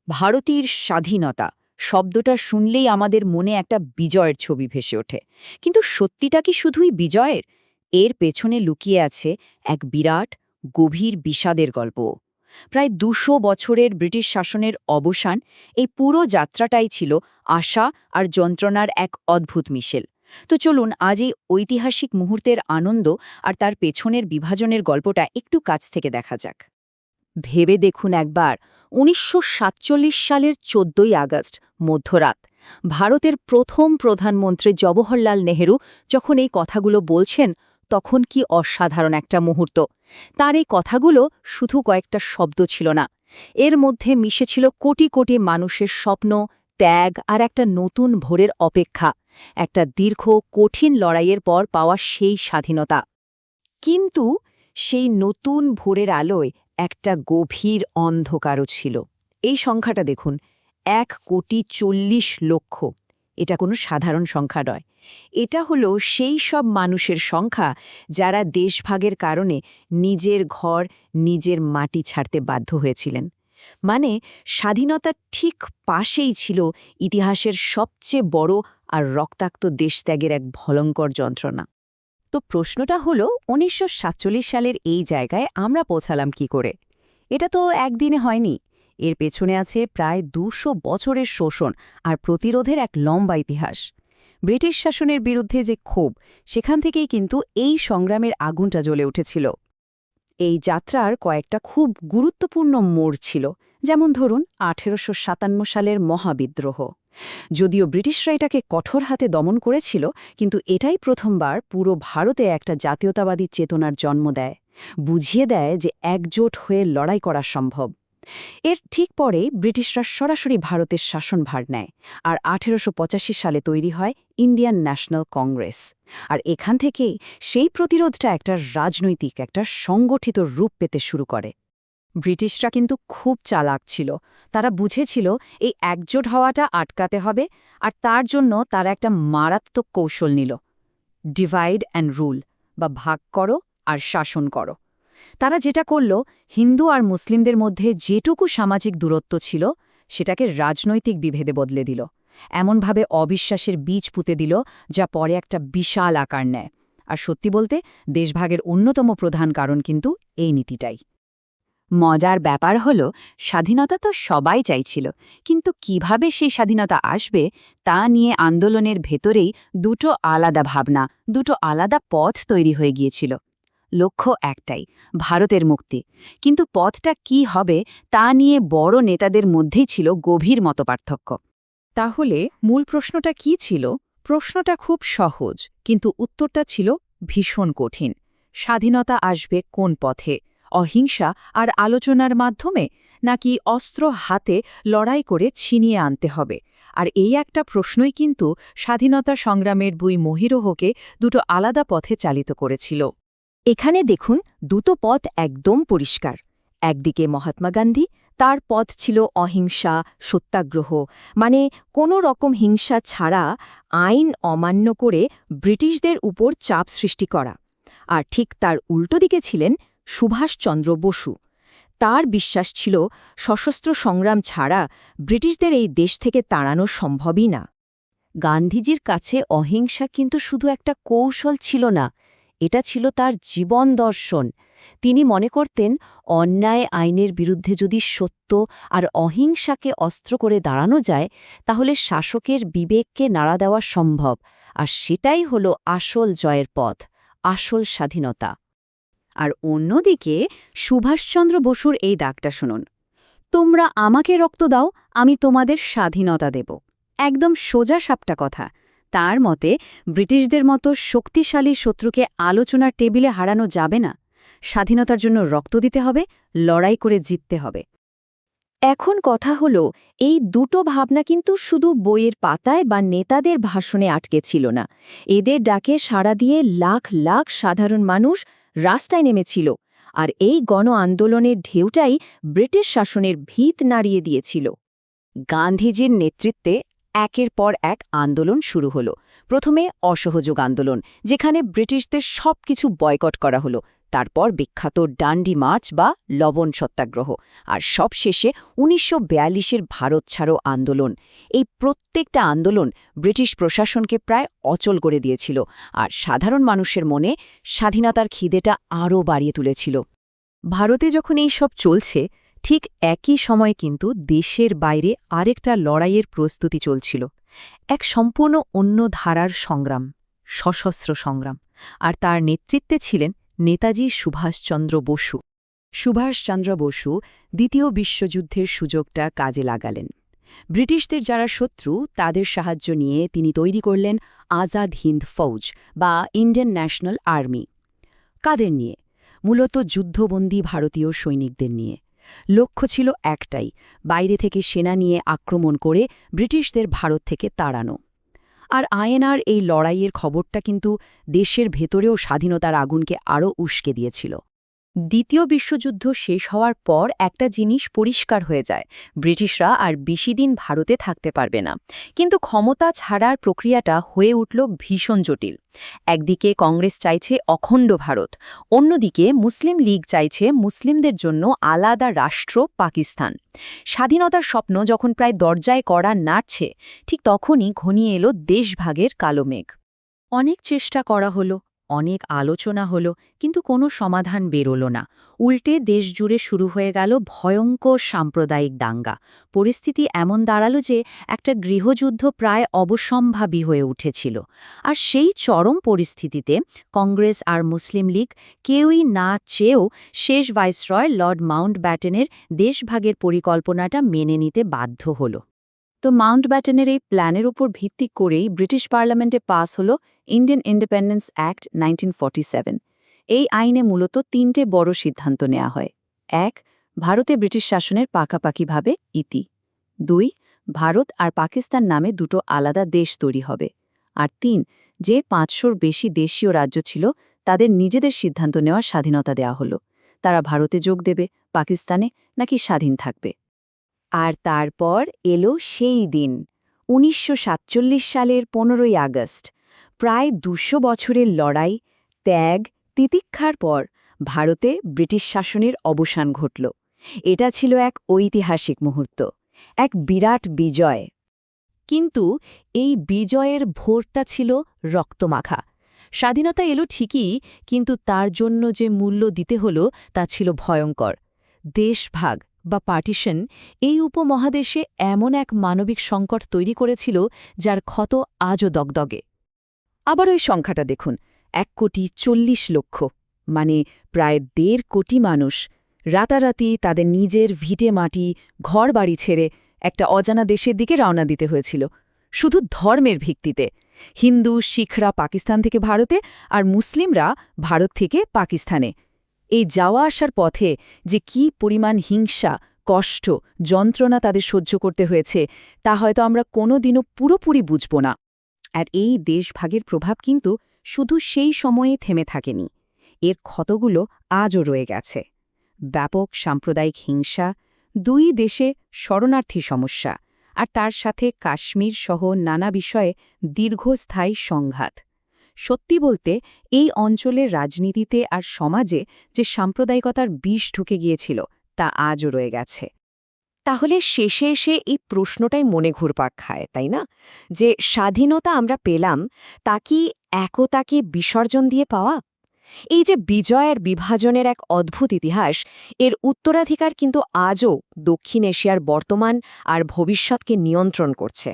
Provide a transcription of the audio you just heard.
ভারতীর স্বাধীনতা শব্দটা শুনলেই আমাদের মনে একটা বিজয়ের ছবি ভেসে ওঠে, কিন্তু সত্যিটা কি শুধুই বিজয়ের? এর পেছনে লুকিয়ে আছে এক বিরাট গভীর বিষাদের গল্প। প্রায় ২০০ বছরের ব্রিটিশ শাসনের অবসান, এই পুরো যাত্রাটাই ছিল আশা আর যন্ত্রণার এক অদ্ভুত মিশেল। তো চলুন আজ এই ঐতিহাসিক মুহূর্তের আনন্দ আর তার পেছনের বিভাজনের গল্পটা একটু কাছ থেকে দেখা যাক। ভেবে দেখুন একবার, ১৯৪৭ সালের ১৪ই আগস্ট মধ্যরাত ভারতের প্রথম প্রধানমন্ত্রী জওহরলাল নেহেরু যখন এই কথাগুলো বলছেন, তখন কি অসাধারণ একটা মুহূর্ত। তার এই কথাগুলো শুধু কয়েকটা শব্দ ছিল না, এর মধ্যে মিশেছিল কোটি কোটি মানুষের স্বপ্ন, ত্যাগ আর একটা নতুন ভোরের অপেক্ষা, একটা দীর্ঘ কঠিন লড়াইয়ের পর পাওয়া সেই স্বাধীনতা। কিন্তু সেই নতুন ভোরের আলোয় একটা গভীর অন্ধকারও ছিল। এই সংখ্যাটা দেখুন, ১,৪০,০০,০০০। এটা কোনো সাধারণ সংখ্যা নয়। এটা হলো সেই সব মানুষের সংখ্যা যারা দেশভাগের কারণে নিজের ঘর, নিজের মাটি ছাড়তে বাধ্য হয়েছিলেন। মানে, স্বাধীনতার ঠিক পাশেই ছিল ইতিহাসের সবচেয়ে বড় আর রক্তাক্ত দেশত্যাগের এক ভয়ঙ্কর যন্ত্রণা। তো প্রশ্নটা হলো, ১৯৪৭ সালের এই জায়গায় আমরা পৌঁছালাম কি করে? এটা তো একদিনে হয়নি। এর পেছনে আছে প্রায় ২০০ বছরের শোষণ আর প্রতিরোধের এক লম্বা ইতিহাস। ব্রিটিশ শাসনের বিরুদ্ধে যে ক্ষোভ, সেখান থেকেই কিন্তু এই সংগ্রামের আগুনটা জ্বলে উঠেছিল। এই যাত্রার কয়েকটা খুব গুরুত্বপূর্ণ মোড় ছিল, যেমন ধরুন ১৮৫৭ সালের মহাবিদ্রোহ। যদিও ব্রিটিশরা এটাকে কঠোর হাতে দমন করেছিল, কিন্তু এটাই প্রথমবার পুরো ভারতে একটা জাতীয়তাবাদী চেতনার জন্ম দেয়, বুঝিয়ে দেয় যে একজোট হয়ে লড়াই করা সম্ভব। এর ঠিক পরে ব্রিটিশরা সরাসরি ভারতের শাসনভার নেয়, আর ১৮৮৫ সালে তৈরি হয় ইন্ডিয়ান ন্যাশনাল কংগ্রেস। আর এখান থেকেই সেই প্রতিরোধটা একটা রাজনৈতিক, একটা সংগঠিত রূপ পেতে শুরু করে। ব্রিটিশরা কিন্তু খুব চালাক ছিল। তারা বুঝেছিল এই একজোট হওয়াটা আটকাতে হবে, আর তার জন্য তারা একটা মারাত্মক কৌশল নিল, ডিভাইড অ্যান্ড রুল, বা ভাগ করো আর শাসন করো। তারা যেটা করল, হিন্দু আর মুসলিমদের মধ্যে যেটুকু সামাজিক দূরত্ব ছিল সেটাকে রাজনৈতিক বিভেদে বদলে দিল, এমনভাবে অবিশ্বাসের বীজ পুঁতে দিল যা পরে একটা বিশাল আকার নেয়। আর সত্যি বলতে, দেশভাগের অন্যতম প্রধান কারণ কিন্তু এই নীতিটাই। মজার ব্যাপার হল, স্বাধীনতা তো সবাই চাইছিল, কিন্তু কিভাবে সেই স্বাধীনতা আসবে তা নিয়ে আন্দোলনের ভেতরেই দুটো আলাদা ভাবনা, দুটো আলাদা পথ তৈরি হয়ে গিয়েছিল। লক্ষ্য একটাই, ভারতের মুক্তি, কিন্তু পথটা কি হবে তা নিয়ে বড় নেতাদের মধ্যেই ছিল গভীর মতপার্থক্য। তাহলে মূল প্রশ্নটা কি ছিল? প্রশ্নটা খুব সহজ, কিন্তু উত্তরটা ছিল ভীষণ কঠিন। স্বাধীনতা আসবে কোন পথে? অহিংসা আর আলোচনার মাধ্যমে, নাকি অস্ত্র হাতে লড়াই করে ছিনিয়ে আনতে হবে? আর এই একটা প্রশ্নই কিন্তু স্বাধীনতা সংগ্রামের দুই মহিরোহকে দুটো আলাদা পথে চালিত করেছিল। এখানে দেখুন, দুটো পথ একদম পরিষ্কার। একদিকে মহাত্মা গান্ধী, তার পথ ছিল অহিংসা, সত্যাগ্রহ, মানে কোনো রকম হিংসা ছাড়া আইন অমান্য করে ব্রিটিশদের উপর চাপ সৃষ্টি করা। আর ঠিক তার উল্টো দিকে ছিলেন সুভাষচন্দ্র বসু। তার বিশ্বাস ছিল সশস্ত্র সংগ্রাম ছাড়া ব্রিটিশদের এই দেশ থেকে তাড়ানো সম্ভবই না। গান্ধীজির কাছে অহিংসা কিন্তু শুধু একটা কৌশল ছিল না, এটা ছিল তার জীবন দর্শন। তিনি মনে করতেন, অন্যায় আইনের বিরুদ্ধে যদি সত্য আর অহিংসাকে অস্ত্র করে দাঁড়ানো যায়, তাহলে শাসকের বিবেককে নাড়া দেওয়া সম্ভব। আর সেটাই হলো আসল জয়ের পথ, আসল স্বাধীনতা। আর অন্যদিকে সুভাষচন্দ্র বসুর এই ডাকটা শুনুন, তোমরা আমাকে রক্ত দাও, আমি তোমাদের স্বাধীনতা দেব। একদম সোজা সাপটা কথা। তার মতে, ব্রিটিশদের মতো শক্তিশালী শত্রুকে আলোচনার টেবিলে হারানো যাবে না। স্বাধীনতার জন্য রক্ত দিতে হবে, লড়াই করে জিততে হবে। এখন কথা হলো, এই দুটো ভাবনা কিন্তু শুধু বইয়ের পাতায় বা নেতাদের ভাষণে আটকে ছিল না। এদের ডাকে সাড়া দিয়ে লাখ লাখ সাধারণ মানুষ রাস্তায় নেমেছিল। আর এই গণ আন্দোলনের ঢেউটাই ব্রিটিশ শাসনের ভিত নাড়িয়ে দিয়েছিল। গান্ধীজির নেতৃত্বে একের পর এক আন্দোলন শুরু হলো। প্রথমে অসহযোগ আন্দোলন, যেখানে ব্রিটিশদের সবকিছু বয়কট করা হলো, তারপর বিখ্যাত ডান্ডি মার্চ বা লবণ সত্যাগ্রহ, আর সবশেষে ১৯৪২-এর ভারত ছাড়ো আন্দোলন। এই প্রত্যেকটা আন্দোলন ব্রিটিশ প্রশাসনকে প্রায় অচল করে দিয়েছিল আর সাধারণ মানুষের মনে স্বাধীনতার খিদেটা আরও বাড়িয়ে তুলেছিল। ভারতে যখন এই সব চলছে, ঠিক একই সময় কিন্তু দেশের বাইরে আরেকটা লড়াইয়ের প্রস্তুতি চলছিল, এক সম্পূর্ণ অন্য ধারার সংগ্রাম, সশস্ত্র সংগ্রাম। আর তার নেতৃত্বে ছিলেন নেতাজি সুভাষচন্দ্র বসু। সুভাষচন্দ্র বসু দ্বিতীয় বিশ্বযুদ্ধের সুযোগটা কাজে লাগালেন। ব্রিটিশদের যারা শত্রু তাদের সাহায্য নিয়ে তিনি তৈরি করলেন আজাদ হিন্দ ফৌজ বা ইন্ডিয়ান ন্যাশনাল আর্মি। কাদের নিয়ে? মূলত যুদ্ধবন্দী ভারতীয় সৈনিকদের নিয়ে। লক্ষ্য ছিল একটাই, বাইরে থেকে সেনা নিয়ে আক্রমণ করে ব্রিটিশদের ভারত থেকে তাড়ানো। আর আইএনআর এই লড়াইয়ের খবরটা কিন্তু দেশের ভেতরেও স্বাধীনতার আগুনকে আরও উস্কে দিয়েছিল। দ্বিতীয় বিশ্বযুদ্ধ শেষ হওয়ার পর একটা জিনিস পরিষ্কার হয়ে যায়, ব্রিটিশরা আর বেশি দিন ভারতে থাকতে পারবে না। কিন্তু ক্ষমতা ছাড়ার প্রক্রিয়াটা হয়ে উঠল ভীষণ জটিল। একদিকে কংগ্রেস চাইছে অখণ্ড ভারত, অন্যদিকে মুসলিম লীগ চাইছে মুসলিমদের জন্য আলাদা রাষ্ট্র পাকিস্তান। স্বাধীনতার স্বপ্ন যখন প্রায় দরজায় কড়া নাড়ছে, ঠিক তখনই ঘনিয়ে এলো দেশভাগের কালো মেঘ। অনেক চেষ্টা করা হলো, অনেক আলোচনা হলো, কিন্তু কোনো সমাধান বেরোল না। উল্টে দেশজুড়ে শুরু হয়ে গেল ভয়ঙ্কর সাম্প্রদায়িক দাঙ্গা। পরিস্থিতি এমন দাঁড়ালো যে একটা গৃহযুদ্ধ প্রায় অবশ্যম্ভাবী হয়ে উঠেছিল। আর সেই চরম পরিস্থিতিতে কংগ্রেস আর মুসলিম লীগ কেউই না চেয়েও শেষ ভাইসরয় লর্ড মাউন্টব্যাটেনের দেশভাগের পরিকল্পনাটা মেনে নিতে বাধ্য হল। তো মাউন্টব্যাটেনের এই প্ল্যানের উপর ভিত্তি করেই ব্রিটিশ পার্লামেন্টে পাস হল ইন্ডিয়ান ইন্ডিপেন্ডেন্স অ্যাক্ট 1947। এই আইনে মূলত ৩টে বড় সিদ্ধান্ত নেওয়া হয়। ১. ভারতে ব্রিটিশ শাসনের পাকাপাকিভাবে ইতি। ২. ভারত আর পাকিস্তান নামে দুটো আলাদা দেশ তৈরি হবে। আর ৩. যে ৫০০র বেশি দেশীয় রাজ্য ছিল তাদের নিজেদের সিদ্ধান্ত নেওয়ার স্বাধীনতা দেওয়া হলো, তারা ভারতে যোগ দেবে, পাকিস্তানে নাকি স্বাধীন থাকবে। আর তারপর এলো সেই দিন, ১৯৪৭ সালের ১৫ই আগস্ট। প্রায় ২০০ বছরের লড়াই, ত্যাগ, তিতিক্ষার পর ভারতে ব্রিটিশ শাসনের অবসান ঘটল। এটা ছিল এক ঐতিহাসিক মুহূর্ত, এক বিরাট বিজয়। কিন্তু এই বিজয়ের ভোরটা ছিল রক্তমাখা। স্বাধীনতা এলো ঠিকই, কিন্তু তার জন্য যে মূল্য দিতে হলো তা ছিল ভয়ঙ্কর। দেশভাগ বা পার্টিশন এই উপমহাদেশে এমন এক মানবিক সংকট তৈরি করেছিল যার ক্ষত আজও দগদগে। আবার ওই সংখ্যাটা দেখুন, ১,৪০,০০,০০০, মানে প্রায় ১.৫ কোটি মানুষ রাতারাতি তাদের নিজের ভিটে মাটি, ঘর বাড়ি ছেড়ে একটা অজানা দেশের দিকে রওনা দিতে হয়েছিল, শুধু ধর্মের ভিত্তিতে। হিন্দু শিখরা পাকিস্তান থেকে ভারতে আর মুসলিমরা ভারত থেকে পাকিস্তানে। এই যাওয়া আসার পথে যে কি পরিমাণ হিংসা, কষ্ট, যন্ত্রণা তাদের সহ্য করতে হয়েছে তা হয়তো আমরা কোনোদিনও পুরোপুরি বুঝব না। আর এই দেশভাগের প্রভাব কিন্তু শুধু সেই সময়ে থেমে থাকেনি, এর ক্ষতগুলো আজও রয়ে গেছে। ব্যাপক সাম্প্রদায়িক হিংসা, দুই দেশে শরণার্থী সমস্যা, আর তার সাথে কাশ্মীর সহ নানা বিষয়ে দীর্ঘস্থায়ী সংঘাত। সত্যি বলতে এই অঞ্চলের রাজনীতিতে আর সমাজে যে সাম্প্রদায়িকতার বিষ ঢুকে গিয়েছিল তা আজও রয়ে গেছে। তাহলে শেষে এসে এই প্রশ্নটাই মনে ঘুরপাক খায়, তাই না? যে স্বাধীনতা আমরা পেলাম তা কি একতাকে বিসর্জন দিয়ে পাওয়া? এই যে বিজয় আর বিভাজনের এক অদ্ভুত ইতিহাস, এর উত্তরাধিকার কিন্তু আজও দক্ষিণ এশিয়ার বর্তমান আর ভবিষ্যৎকে নিয়ন্ত্রণ করছে।